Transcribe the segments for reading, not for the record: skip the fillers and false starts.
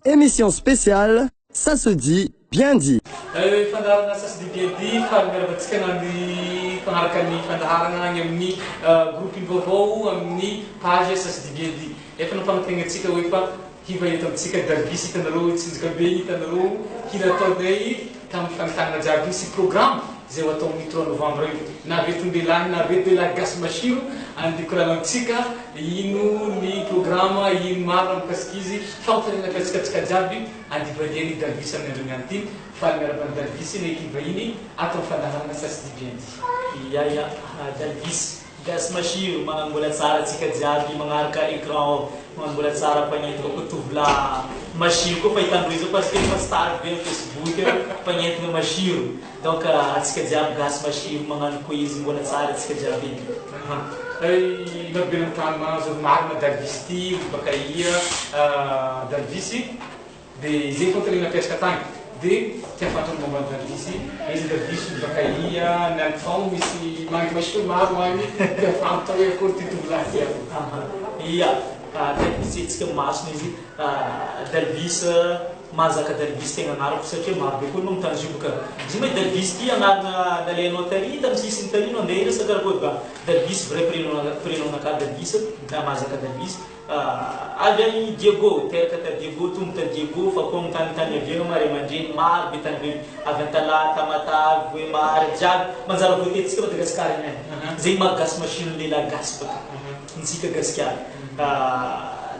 Émission spéciale, ça se dit bien dit. Fandaharana ça se dit bien dit fa miaravantsika nany mpanaraka ny fandaharana agny amin'ny groupe vaovao amin'ny page ça se dit bien dit. Efa nampanategnantsika hoe fa hiva eto amintsika Dalvis hitanareo tsinjaka be hitanareo hina ataonay tamin'ny fanantanana jiaby misy programme zay ho atao amin'ny 3 novembre io na veton-dehilahy na veton-dehilahy gasy masiro andikorana amintsika ino ny programme ino maro mikasika izy fampitaniana akatsikatsika jiaby andivaliany Dalvis amin'ny andro niany ity fa miarabany Dalvis ny ekiva iny atao fandaharana ça se dit bien dit. Ia Dalvis gasy masiro manambola tsara atsika jiaby magnaraka écran manambola tsara mpanentina koa tovolahy masiro koa fahitandreo izy parce que efa star be amin'ny Facebook mpanentina masiro donc atsika jiaby gasy masiro magnano koa izy mbola tsara atsika jiaby iny. Marobe tany mahazo marina Dalvis ty baka ia Dalvis dia zay fontany napiasaka tany dia tiafantrany momba Dalvis izy Dalvis baka ia ny antifao misy mangy masiro maro agny tiafantao hoe akory ty tovolahy ty ia tetsika masony izy Dalvis mazaka Dalvis tegna anarako satria marobe koa no mitany izy boka izy mai Dalvis ty anarana nalainao tary tamin'ny sisiny tary no andeha resaka raha Dalvis vrai prénom-naka Dalvis mazaka Dalvis avy any Diego teraka ta Diego tongotra Diego fa koa mitanytany aviagna mare mandreny maro be tany be avy an-talata Tamatavy hoe maro jiaby manjara voatetsika Madagasikara iny zay mahagasy machine lehilahy gasy baka nitsika gasikara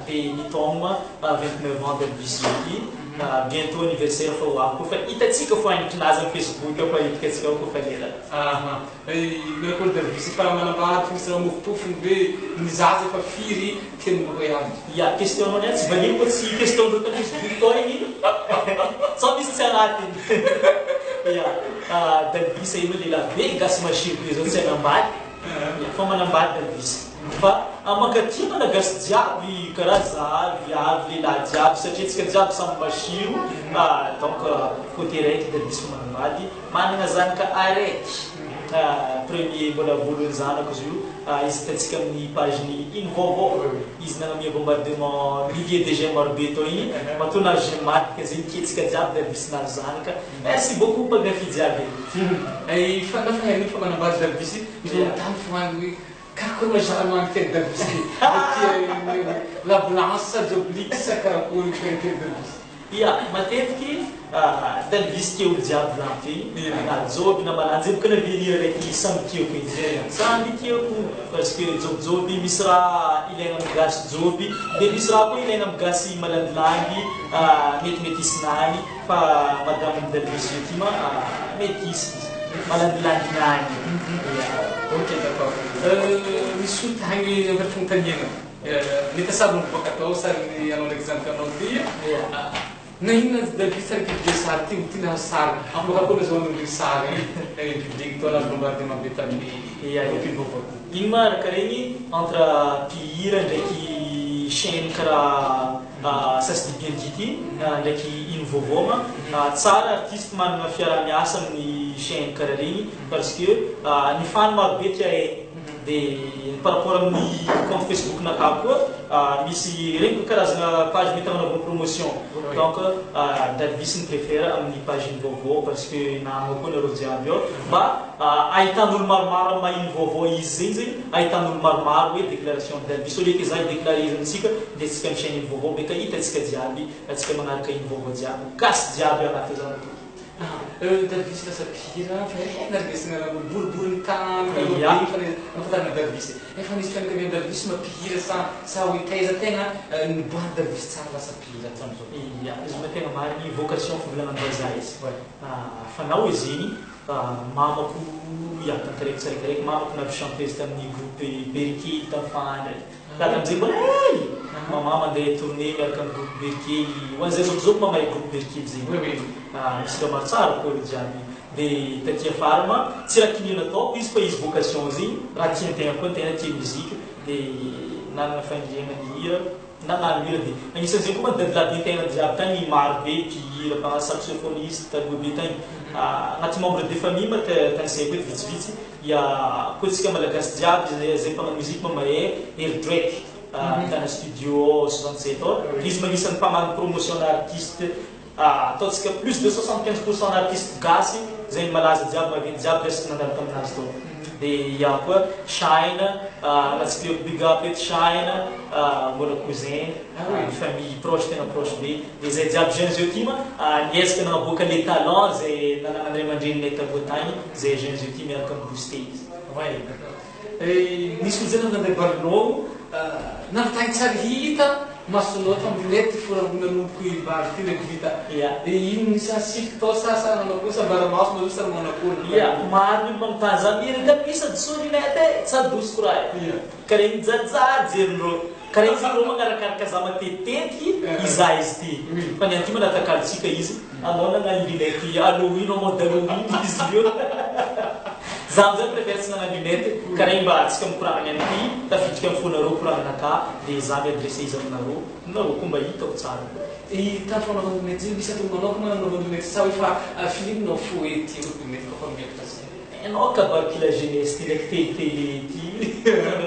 dia nitaogna 29 ans Dalvis io bientôt anniversaire fa hoako fa hitatsika fo agnitrinazy amin'ny Facebook fa hitikatsika ko fa lela mirakolo Dalvis fa manambahary misy raha mofopofony hoe ny zaza efa firy teny Montréal. Ia question anao niany tsy vaniny koa tsy question ndreo ta Facebook tao igny sa misy tsy anatiny. Ia Dalvis io lehilahy be gasy masiro be zao tsy anambady fa manambady Dalvis fa mankatia malagasy jiaby karaha zavy avy lehilahy jiaby satria tsika jiaby samy masiro donc côté raiky Dalvis fa manambady manana zanaka araiky premier mbola voalohany zanako izy io izy hitantsika amin'ny page-ny ino vaovao izy nagnamia bombardement millier DG marobe tao igny matonage matika zay miketsika jiaby Dalvis nazo zanaka merci beaucoup mpagnafi jiaby fandafahainy fa manambady Dalvis misy tany foagny hoe karakory mazaramany teny Dalvis la blanche j'oblique sa karakory teny Dalvis. Ia matetiky Dalvis tia olo jiaby lampy joby na malanjy boka navenir raiky samby tiako izy samby tiako parce que joby misy raha ilaina migasy joby dia misy raha koa ilaina migasy malandilandy metimety isinany fa madame Dalvis io ty ma métis malandilandy nany. Ok d'accord misy olo tagny amin'ny fontaniana mety sarony boka atao sariny anao ndraiky zanaka anao ty na inona Dalvis raiky be sary ty tina sary amboka koa nazao amin'ny sary public toa nazo bombardement be tamin'ny vaovao iny ma araka regny entre mpihira ndraiky chaîne karaha ça se dit bien dit ty ndraiky ino vaovao tsara artiste manana fiara-miasa amin'ny chaîne karaha regny parce que ny fany marobe tia dia par rapport amin'ny compte Facebook nakako koa misy regny karazana page mety agnanaovana promotion donc Dalvis ny préfère amin'ny page iny vaovao parce que namako koa nareo jiaby ao mba ahitan'olo maromaro mahino vaovao izy zegny ahitan'olo maromaro hoe déclaration Dalvis au lieu que za déclaré izy amintsika dia tsika amin'ny chaîne iny vaovao beka hitatsika jiaby atsika magnaraka iny vaovao jiaby gasy jiaby anaty zany ato. Dalvis lasa mpihira fa naregesina boribory tany nafatarana Dalvis efa nisy fianakaviana Dalvis mampihira sa hoe taiza tegna niboahany Dalvis tsara lasa mpihira hatram'izao. Ia izy ma tegna mariny vocation fivolagnam-bazaha izy fanao izy iny mamako ia tantaraiky tsaraikaraiky mamako navy chanteuse tamin'ny groupe Berikely tafany raha tam'izay mbola hely mama mandeha tournée miaraka amin'ny groupe Berikely hoan'izay zao mamahay groupe Berikely zegny misy raha maro tsara koa olo jiaby dia taty afara ma tsy raha kinina ataoko izy fa izy vocation zegny raha tiantegna koa tegna tia muzika dia nanana fandriagna ny hira nagnano hira dia agnisan'izay koa madadilaby tegna jiaby tagny maro be mpihira mpana saxophoniste taloha be tagny agnaty membre de famille ma tanysay koa vitsivitsy ia koa tsika malagasy jiaby zay mpagnano muzika mamahay Ery Drake mitana studio 67 ans. Izy magnisan'ny mpamano promotion artiste ataontsika plus de 75% d'artistes gasy zay malaza jiaby maventy jiaby resaka nandalo taminazy tao. Dia koa Shine, latsika big up eto Shine, mbola cousin, famille proche tena proche be. Dia zay jiaby jeunes io ty niezaka nanaboaka les talents zay nananandray aman-dreniny taloha tagny, zay jeunes io ty miaraka booster izy. Nisy olo zay nandeha balinao navitagny tsara hita masonao tambilety nanomboka ivary ty ndraiky vita ino nisy asifiky tao sa nanao koa sa baramaso ma sa manakôry maro olo magnotany zany iraka misa disonilety tsadosiko raha karaha igny jajary jerindreo karaha izy reo magnarakaraka za matetiteky iza izy ty fa niany ty manatakalitsika izy anao nagnano lunety Halloween au mode Halloween izy io za amizay préfère tsy nanano lunety karaha igny mba atsika mikoragna niany ty tafiditsika amin'ny fonareo koragnanaka dia za miadresse izy aminareo nareo koa mba hitako tsara tanto fanaovana lunety zay misy atao manokana nanaovana lunety sa hoe fa filimy nao foety lunety kofa miakatra zay anao kabaky la jeunesse ty ndraiky telitele ty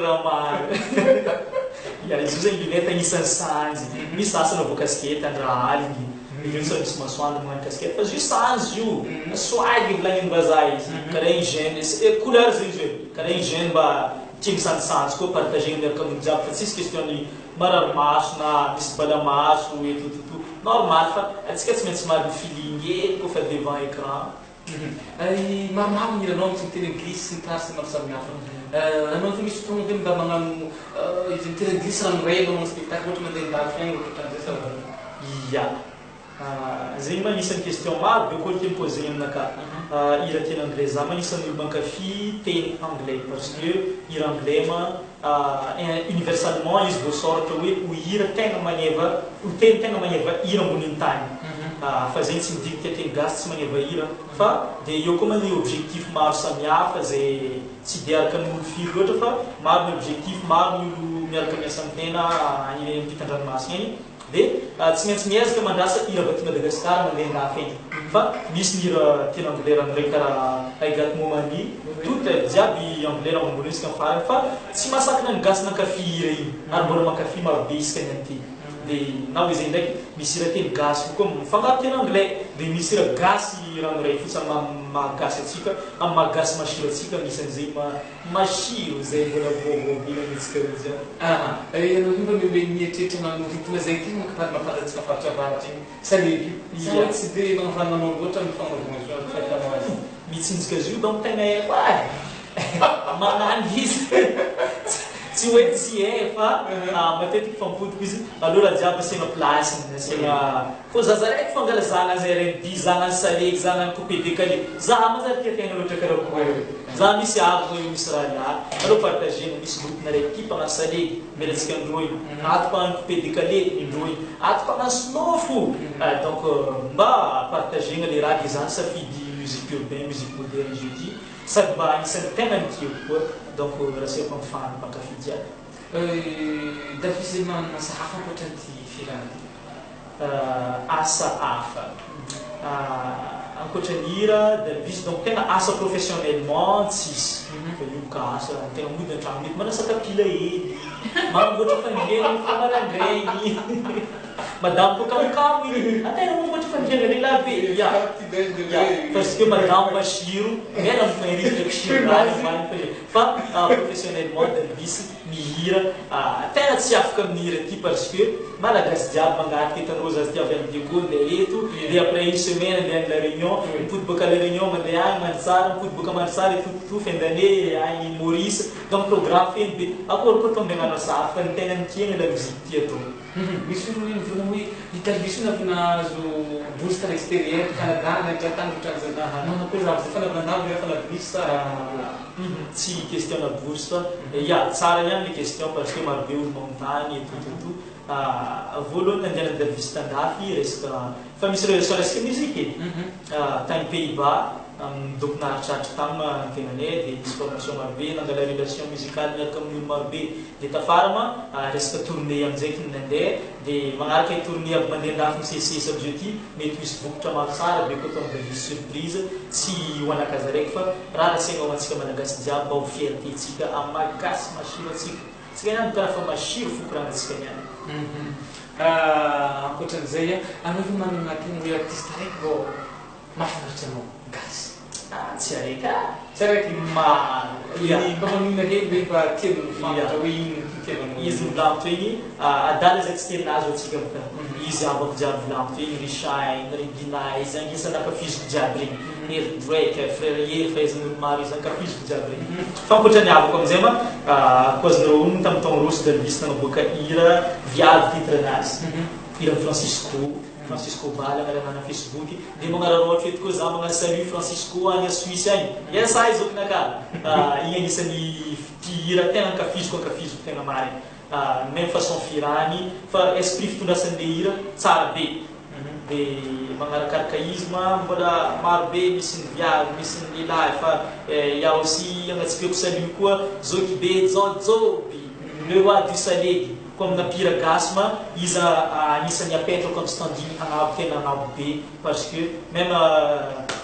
raha maro izy io zany lunety agnisan'ny sanjy misy sasany avoaka skety andraha aligny io sa misy masoandro magnano casquette fa juste sanjy io swag volagniny vazaha izy karaha igny jeune couleur zay izy hoe karaha igny jeune mba tia misanjisanjy koa partagena miaraka amin'ny jiaby fa tsisy question ny marary maso na misy balamaso etototo normal fa atsika tsy maintsy mary feeling koa fa devant écran maromaro miranao misy miteny anglisy sy ny tasy maro samihafa anao fa misy fotoagna hoe mba magnano izy miteny anglisy ranoray manao spectacle ohatra mandeha ndafy agny ohatran'izay sa zay magnisan'ny question maro be koa teny posé aminaka hira teny anglais za magnisan'ny olo mankafy teny anglais parce que hira anglais universellement izy voasoratra hoe ho hira tegna maneva ho teny tegna maneva hira amboniny tany fa zay tsy midika teny gasy tsy maneva hira fa dia eo koa manao objectif maro samihafa zay tsy dia araka ny olo firy loatra fa maro ny objectif maro ny olo miaraka miasa amin'ny tena ampitan-dranomasina igny dia tsy maintsy miezaka mandrasa hira avy aty Madagasikara mandeha andafy egny fa misy ny hira tena anglais ranoray karaha I got momani tout jiaby anglais raha mambola isika farany fa tsy masakina ny gasy nankafy hira igny ary mbola mankafy marobe isika ny an'ity dia na hoe zay ndraiky misy hira teny gasy koa mifangaro teny anglais dia misy hira gasy ranoray fotsiny mahagasy atsika amin'ny mahagasy masiro atsika misan'izay masiro zay mbola voavovila mihitsika reo zany anao io mba mioe mieritreritra nano ritme zay ty mampatantsika faritra avaratra igny salevy sa tsy dia magnavananao loatra mifanaovana azy mitsinjika azy io donc tegna haiko magnano izy tsy hoe tsy hay fa matetiky fampodiko izy aloha raha jiaby asiagna plasiny asiagna fô zaza raiky fangala zana zay R&B zana ny salegy zana ny coupé décalé za mazary tia tegna loatra karaha koa za misy avo io misy raha lia alô partagena misy groupe naraiky ty mpagnano salegy mialatsika androy ato mpagnano coupé décalé indroy ato mpagnano snofo donc mba partagena le raha dia zany safidy musique urbain musique moderne izy io ty sady mba anisan'ny tegna nytiako koa donc rasiko amin'ny fany mpankafy jiaby Davisy manana asa hafa ankoatran'ity filany asa hafa ankoatran'ny hira Davisy donc tegna asa professionnellement tsisy fa io ka asa tegna mody an-tragno mety manasaka pila hely manamboatra fandriagna famarandregny madame koa kamokamo igny ategna mamboatra fandriagna lehilahy be parce que madame masiro mena mifairizy ndraiky siro fa professionnellement Davisy mihira tegna tsy afaka amin'ny hira ty parce que malagasy jiaby mangaty hitanao zazy ty avy amin'ny décolle ndeha eto dia après une semaine andeha any la réunion mipody boka la réunion mandeha agny mantsara mipody boka mantsara etototo fin d'année agny Maurice donc programme feny be akory koa to menano asa hafa ny tegna nikiagna la musique ty atao misy olo iny vona hoe Davisy io nahazo bourse tany extérieur Canada nagratany ohatran'izay manao koa raha zay fanavanao rehefa la Davisy sa tsy question na bourse fa tsara ihany le question parce que marobe olo magnotany etototo voalohany nandehanany Davisy tandafy resaka fa misy relation resaka musique tany Pays-Bas donc naharitraritra tagny tegnanay dia misy formation marobe nangala relation musicale miaraka amin'ny olo marobe dia tafarama resaka tournée amin'izay ty nandeha dia magnaraka tournée aby mandeha andafy misesisy am'izao ty mety misy vokotra maro tsara be koa atao Davisy surprise tsy ho anakazy araiky fa raha nasiagna ho antsika malagasy jiaby mba ho fierté tsika amin'ny malagasy masiro atsika tsika niany karaha fa masiro fokoranantsika niany. Ankoatran'izay anao fa manana tena hoe artiste raiky vao mahafinaritra anao gasy. Tsy araiky Tsy araiky maro. mba maninona hely hoe mba tianao mifantatra hoe ino tianao Izy milamiko igny adala zay tsy tenazy atsika boka. Izy abako jiaby milamiko igny ry Shine, ry Binay, zany isany ankafiziko jiaby regny. Ery Drake, frère Ery fahaizan'olo maro izy ankafiziko jiaby regny. Fa ankoatra ny abako amizay ma cause-nareo ony tamin'ny taogno rosy Delvis nanaboaka hira viavy titre anazy. Hira Francisco Bala agnarana Facebook dia magnararo ohatra eto koa za magnano salut Francisco any Suisse any. Yesa izy okinaka igny anisan'ny hira tena ankafiziko tena marina. Même façon firany fa esprit fitondrasan'le hira tsara be. Dia magnarakaraka izy mbola maro be misy ny viavy, misy ny lehilahy fa ia aussi agnatsika salut koa Zoky be Jojoby, le roi du Salegy. Comme na pira gasma, izy anisan'ny apetrako amin'ny standing agnabo tena agnabo be parce que même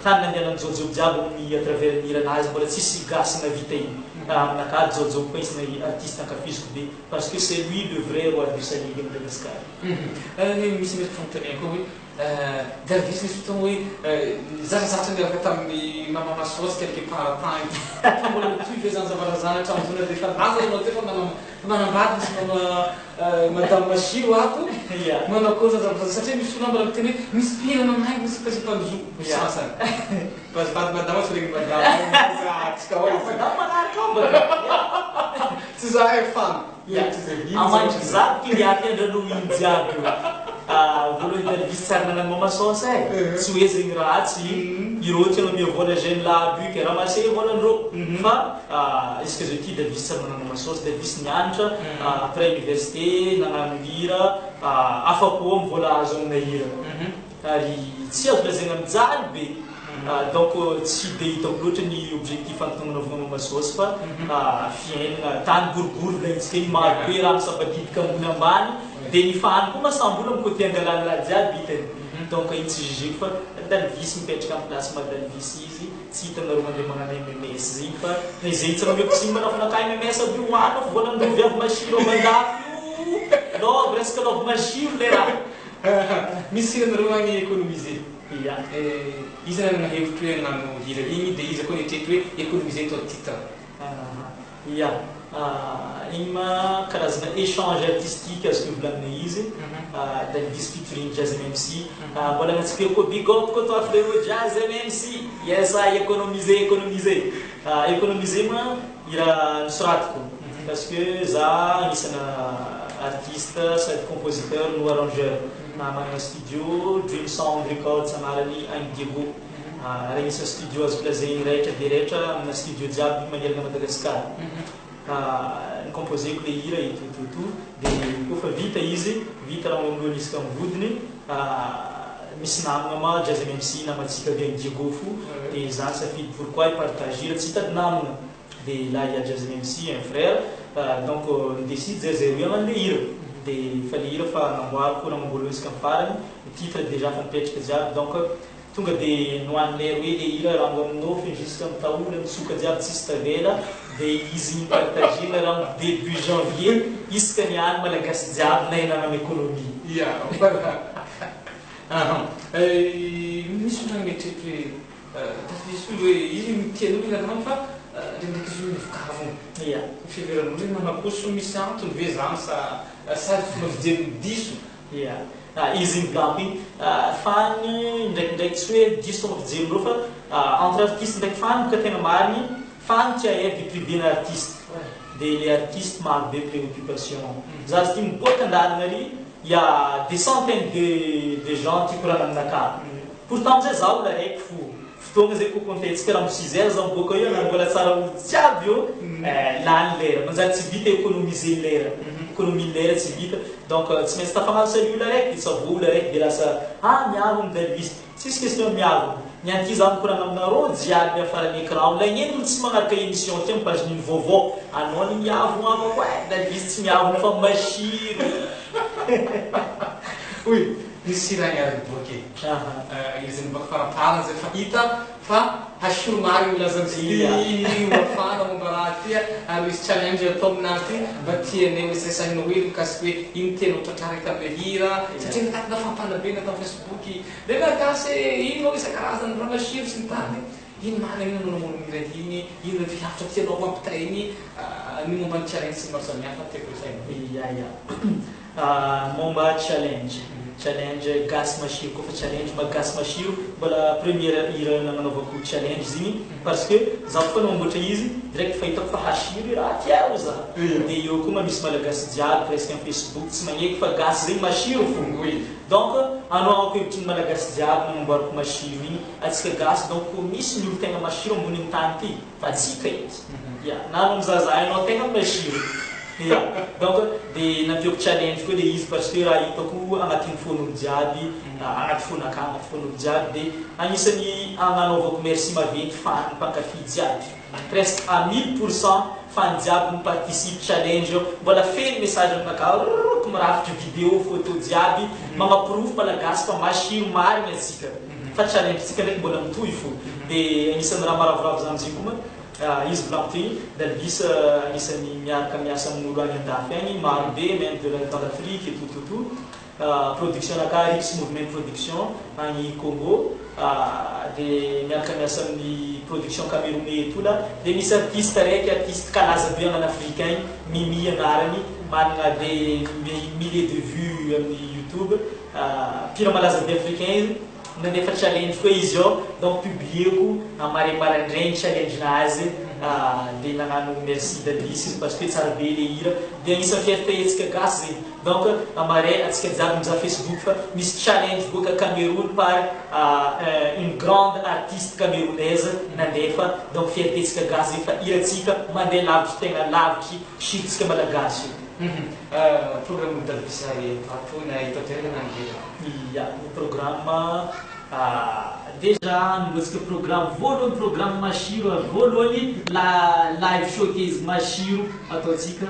tany nandehanan'ny Jojo jiaby amin'ny à travers ny hiranazy mbola tsisy gasy navita igny. Aminakahy Jojo koa isan'ny artiste ankafiziko be parce que c'est lui le vrai roi du Salegy à Madagascar. Misy mety fanontaniako hoe Delvis misy fotoana hoe zarazatra niaraka tamin'ny Mama Masosy quelque part tagny. Mbola toy ve zany zavarazana hatramin'ny zona rehefa laza anao teo fa manambady misy Madame Machiro ato manao koa zazavaza satria misy fotoana mbola miteny hoe misy mpihinana anay misy pasipanjo sasany. Vazivady madama fa regny madama tsika hoe tsy za fan. Amandry za kiriaky andrano iny jiaby io. Voalohany Delvis tsara nanano Mama Sauce tsy hoe zegny ratsy ireo tiana miavola jeune labo io ke ramasse volandreo fa izy zao ty Delvis tsara nanano Mama Sauce. Delvis nianatra après université nanano hira afapo mivola azo amina hira ary tsy azo lazaigna mijaly be. Donc tsy dia hitako loatra ny objectif antognanaovana Mama Sauce fa fiainana tany boribory laitsika igny maro be raha misabadidika ambony ambany dia ny fahany koa masambola amin'ny côté angalana raha jiaby hitany. Donc igny tsy jugeko fa Delvis mipetraka amin'ny place ma Delvis izy tsy hitanareo mandeha magnano MMS zegny fa na izay tsy rameko tsy manafanaka MMS aby io hoano fa volanandreo viavy Machiro mandafo io no presque love Machiro le raha. Misy hiranareo agny économiser. Izy nanana hevitra hoe hagnano hira igny dia izy koa nitrehitra hoe économiser tao titre. Igny ma karazana échange artistique azoko volanina izy. Delvis featuring Jazz MC. Mbola agnatsika koa big up koa toa frérot Jazz MC. Yes, économiser. Économiser ma hira nisoratiko parce que za anisana artiste sady compositeur no arrangeur. Manana studio Dream Sound Records agnarany agny Diego. Regny isan'ny studio azo plazaigny rehetra dia rehetra amina studio jiaby manerana Madagasikara. Composeko le hira itototo dia kofa vita izy vita raha mamloany isaka amin'ny vodiny misy namagna ma Jazz MC namatsika avy agny Diego fo dia za safidy pourquoi ipartage hira tsy hitady namagna dia là il y a Jazz MC un frère donc nidécide zay roy hagnano le hira. Dia fa le hira fa namboariko namambola isaka amin'ny farany titre déjà fa mipetraka jiaby donc tonga dia nohan'ilay hoe le hira rango aminofy jusqu'à mitaola mitsoka jiaby tsisy tavela dia izy partagena raha début janvier isaka niany malagasy jiaby na ianana amin'ny économie. Misy fotoana mieritreritra hoe hoe izy mitian'olo ilanao fa ndraindraiky izy mivokahavona fiheveran'olo hoe manakoso misy antony ve zany sa fomba fijeriny diso. Izy mivolampo igny fany ndraikindraiky tsy hoe diso fomba fijerindreo fa entre artiste ndraiky fany boka tena mariny fany tia vie privé na artiste dia le artiste maro be préoccupation. Za izy ty miboaka an-dalana ary il y a des centaines de gens tia korana aminakahy pourtant amizay za olo araiky fo fotoagna zay ko contexte raha mo 6 heures za miboaka io na mbola tsara olo jiaby io lany lera manjary tsy vita économiser lera économie lera tsy vita donc tsy maintsy tafagnano sary olo araiky dia savo olo araiky dia lasa miavo amin'ny Delvis tsisy question miavo nianty za mikorana aminareo jiaby afarany écran la igneny olo tsy magnaraka émission ty amin'ny pagin'iny vaovao anao ny miavo amako Delvis tsy miavo fa Machiro. Misy raha niaraka boake izy niboaka faraparana zay fa hita fa hasiromary olazantsy mafana momba raha ty ary misy challenge atao aminazy ty mba tianay misasahinao hoe mikasiky hoe ino tianao tratraraka ame hira satria natatina fampana be natao Facebook de miakasy ino isan-karazany raha masiro sy ny tany ino manana ino namono mira iny ino fiafitra tianao mampitainy ny momba ny challenge sy maro samihafa tiako isaina momba challenge gasy masiro kofa challenge magasy masiro mbola première hira nananovako challenge zigny parce que za fa namboatra izy direct fahitako fa hasiro raha tiao za de eo koa misy malagasy jiaby presque am Facebook tsy magneky fa gasy zegny masiro fo donc anao ako hevitry ny malagasy jiaby nanamboarako masiro igny atsika gasy donc misy ny olo tegna masiro amboniny tany ty fa tsika izy nano mizazaha anao tegna masiro donc de nampiako challenge koa de izy parce que raha hitako agnatin'ny fon'olo jiaby agnaty fonaka agnaty fon'olo jiaby de agnisan'ny agnanovako merci maventy fan mpankafy jiaby presque à 1000% fan jiaby miparticipe challenge mbola feno message aminaka ko mirafitry vidéo photo jiaby magnaprove malagasy fa masiro marigny atsika fa challenge tsika ndraiky mbola mitohy fo de agnisan'ny raha maravoravo za amizay koa izy volaniko ty Dalvis agnisan'ny miaraka miasa amin'olo any andafy agny marobe même dans l'Afrique et tout production naka Rix Movement Production agny Congo de miaraka miasa amin'ny production camerounais tola de misy artiste raiky artiste kalaza be agny Afrique agny Mimi anarany manana des milliers de vues amin'ny YouTube pire malaza be africain nanefa challenge koa izy ao donc publieko amare marandraigny challenge nazy de nagnano merci Dalvis parce que tsara be le hira de agnisan'ny fierté etsika gasy zegny donc amare atsika jiaby mizaha Facebook fa misy challenge boka Cameroun par une grande artiste camerounaise nandefa donc fierté etsika gasy zegny fa hiratsika mandeha lavitry tegna lavitry siritsika malagasy programme Dalvis ato na itaterana nangetra programme déjà nombotsika programme voalohany programme masiro voalohany la live showcase masiro ataotsika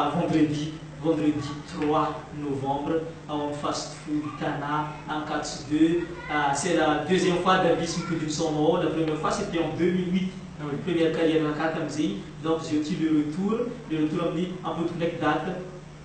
vendredi 3 novembre en fast food Tana en 4-2 c'est la deuxième fois Dalvis mipodiny son la première fois c'était en 2008 première carrière na kata amizay donc j'ai eu le retour amin'ny ampotony ndraiky date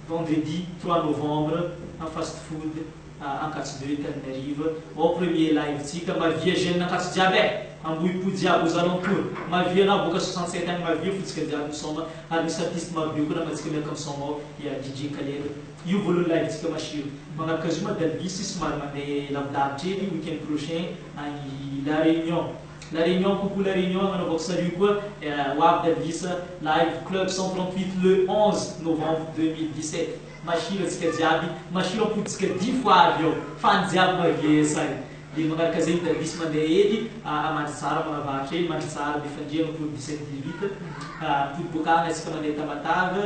vendredi 3 novembre en fast food en 4-2 Tananarive au premier live tsika mavia jeune nakatso jiaby ambohipo jiaby aux alentours mavia na boka 67 ans mavia fotsika jiaby misoma ary misy artiste marobe koa namatsika miaraka misoma ya DJ Khaled io voalohany live tsika masiro magnaraka azy io Dalvis somary mandeha lavidavitra ely week-end prochain agny La Réunion, coucou La Réunion, on va saluer quoi Wab Dalvis, live Club 138 le 11 novembre 2017. Machiro tsika jiaby, machiro ampoditsika 10 fois avion, fan jiaby mavia sai. De magnaraka zegny Dalvis mandeha ely amandry tsara magnavatra ely, mandry tsara mifandria ampody 17-18. Ampody bokagny atsika mandeha Tamatave,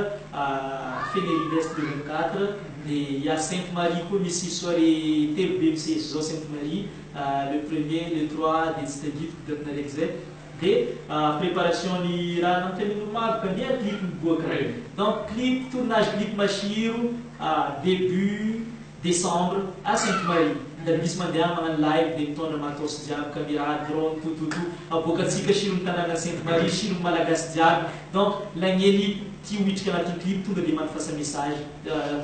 Fénérie Est 2024. Et il y a Sainte-Marie koa misy soirée telo be misy zao Sainte-Marie le 1er, le 3 de Stadit datina raiky zay de préparation ny raha namtenino maro kandia clip miboaka donc clip tournage clip masiro début décembre à Sainte-Marie Dalvis mandeha magnano live de mitondra matos jiaby caméra drone tout aboakatsika siro ny tanàna Sainte-Marie siro malagasy jiaby donc lagnely tia huitrika anatin'ny clip tonga de manafasa message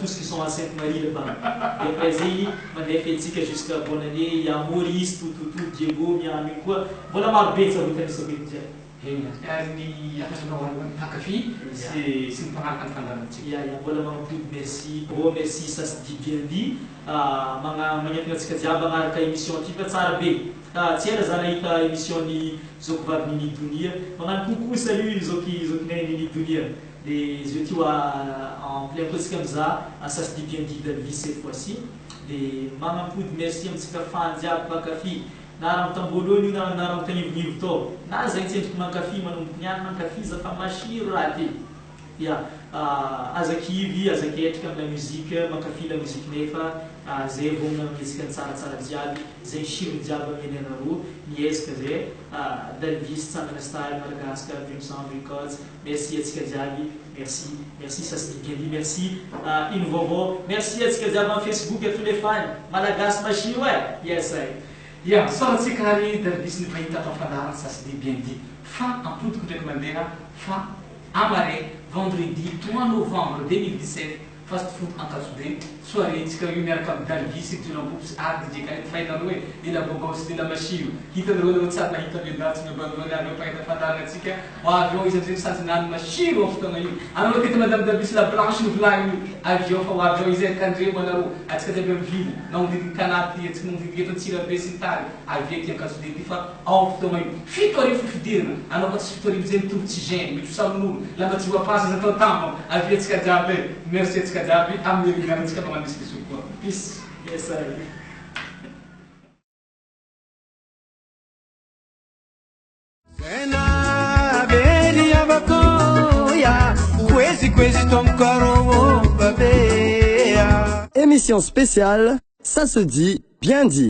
tous qui sont à Sainte-Marie le bas et après zegny mandeha fetsika jusqu'à bonne année ya Maurice tout Diego miami koa mbola maro be tsavotany sabety jiaby ny ahazoanao mpankafy sy ny mpagnaraka ny fandarantsika mbola magnapody merci merci ça se dit bien dit magnatona atsika jiaby agnaraka émission ty fa tsara be tsy ela za nahita émission ny zoko vavy Nini Dounia magnano coucou salut zokinay Nini Dounia de je tu en plein presque comme ça ça se dit bien dit Dalvis cette fois-ci de magnampody merci amitsika fan jiaby mpankafy naramtambolony naramtanivonivo to na zegny tsendriky mankafy manomboky niany mankafy za fa masiro raha ty azakivy azaketrika amina musique mankafy la musique nefa zay vomna amizika tsaratsara jiaby zay sirony jiaby ameny anareo miezaka zay Dalvis tsangana style Madagascar Vincent Records merci atsika jiaby merci ça se dit bien dit merci une vovo merci atsika jiaby am Facebook et tous les fans malagasy masiro yes ia soratsika ary darbis ny fahita atao fandarana sasy bien dit fa ampodiko ndraiky mandeha fa amare vendredi 3 novembre 2017 fast food ankasodeny soirée tsika io miaraka amin'ny darbis du lambops art DJ Khaled fahitanao hoe de la bogos de la machio hitanareo anao tsara nahita vedatsy mibandoany avy eo fahita fandarana atsika avy eo izy amizay misanjinany machiro amin'ny fotoana io anao tety madame darbis la blanche ny volagny io avy eo fa avy eo izy kandremo anareo atsika jiaby mivily nagnodidiny kanaty atsika nagnodidiny eto Antsirabe sy ny tany avy eky ankasodeny ty fa ao fotoana io fito arivo fidirana anao fa tsy fito arivo zay mitovy tsy gêne mety samin'olo lamba tsy voapasy atao tampo avy atsika jiaby merci atsika jiaby amin'ny riganantsika fa manisy lisoko koa peace Yes, sir. Sena beri abakoya kwezi kwezi tomkaro babea. Émission spéciale, ça se dit bien dit.